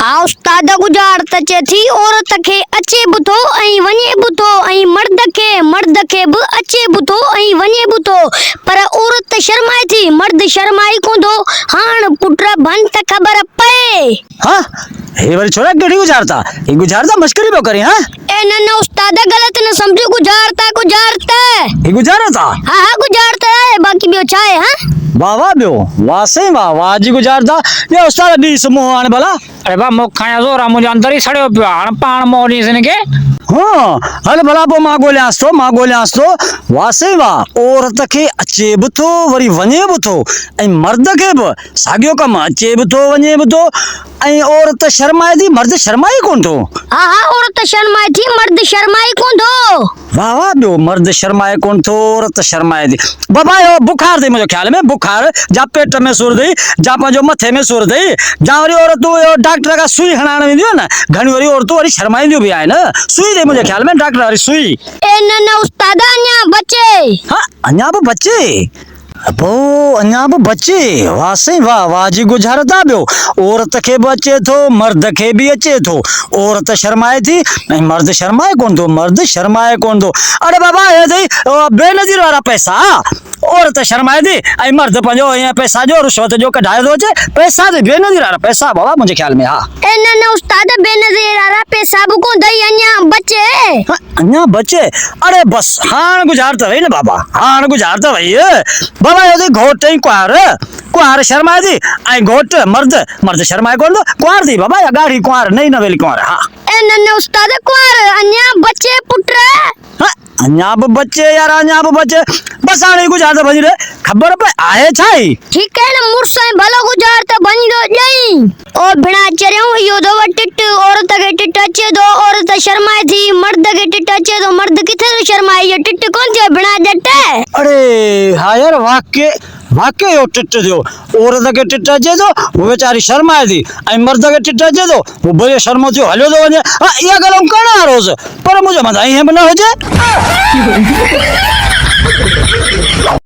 आ उस्ताद गुजारत चे थी औरत खे अचे बुथो ऐं वञे बुथो ऐं मर्द खे बि अचे बुथो ऐं वञे बुथो पर औरत शर्माए थी मर्द शर्माई कोंदो हाण पुट बन त खबर पए। हां हे वरी छोरा केड़ी गुजारता ये गुजारता मस्करी बो करे। हां ए न उस्ताद गलत न समझो गुजारता ये गुजारता हां गुजारता है बाकी बियो छाए। हां वाह वाह बियो वाह सही वाह जी गुजारता ये उस्ताद दी समूह आने भला। अरे बा मुखाया जोरा मुझे अंदर ही सड़ियो पियो हाण पाण मोनी सिन के। हाँ हल भला पो मां गोलियांस तो वाह सही वाह औरत खे अचे बि थो वरी वञे बि थो ऐं मर्द खे बि साॻियो कमु अचे बि थो वञे बि थो ऐं औरत शर्माए थी मर्द शर्माए कोन थो। हां औरत शर्माए थी मर्द शर्माई कोंदो। वाह वाह बियो मर्द शर्माए कोन थो औरत शर्माए थी। बाबा यो बुखार थी मुंहिंजे ख्याल में बुखार जा पेट में सूर थी जा पंहिंजो मथे में सूर थी जा वरी औरतूं डॉक्टर खां सुई हणाइण वेंदियूं आहिनि न घणी वरी औरतूं वरी शर्माईंदियूं बि आहिनि सुई थी मुंहिंजे ख्याल में डॉक्टर वारी सुई। ए न उस्ताद अञा बचे। हाँ अञा बि बचे अबो अञा बि बचे वाह सही वाह जी गुजारता बियो औरत खे बि अचे थो मर्द खे बि अचे थो औरत शर्माए थी ऐं मर्द शर्माए कोन थो अरे बाबा हे थी बेनज़ीर वारा पैसा औरत शर्माए थी ऐं मर्द पंहिंजो ईअं पैसा जो रिश्वत जो कढाए थो अचे पैसा थी बेनज़ीर वारा पैसा बाबा मुंहिंजे ख्याल में। हा ए न उस्ताद बेनज़ीर वारा पैसा बि कोन दई अञा बचे। हाँ, अञा बचे अरे बस हाण गुजारता वही न बाबा हाण गुजारता वही बाबा ये घोट ऐं कुंवार शर्माए थी ऐं घोट मर्द शर्माए कोन थो कुंवार थी बाबा या गाढ़ी कुंवार नई नवेली कुंवार। हाँ ए न उस्ताद कुंवार अञा बचे पुट। हाँ, अञा बि बचे यार अञा बि बचे बस हाणे गुजारता वञी रे खबर पे आहे छाई ठीक है न मुर्स ऐं भलो गुजारता वञी दो ॼई ओ बिना चरियो इहो दो टिट औरत खे टिट अचे थो औरत शर्माए थी मर्द खे टिट अचे थो मर्द किथे थो शर्माए इहो टिट कोन थियो बिना जट। अरे हाँ यार वाकई यो टिट थियो औरत खे टिट अचे थो वो बेचारी शर्माए थी ऐं मर्द खे टिट अचे थो वो भले शर्मो थियो हलियो थो वञे। हाँ इहा ॻाल्हि करणु रोज़ पर मुंहिंजो मथां ईअं बि न हुजे।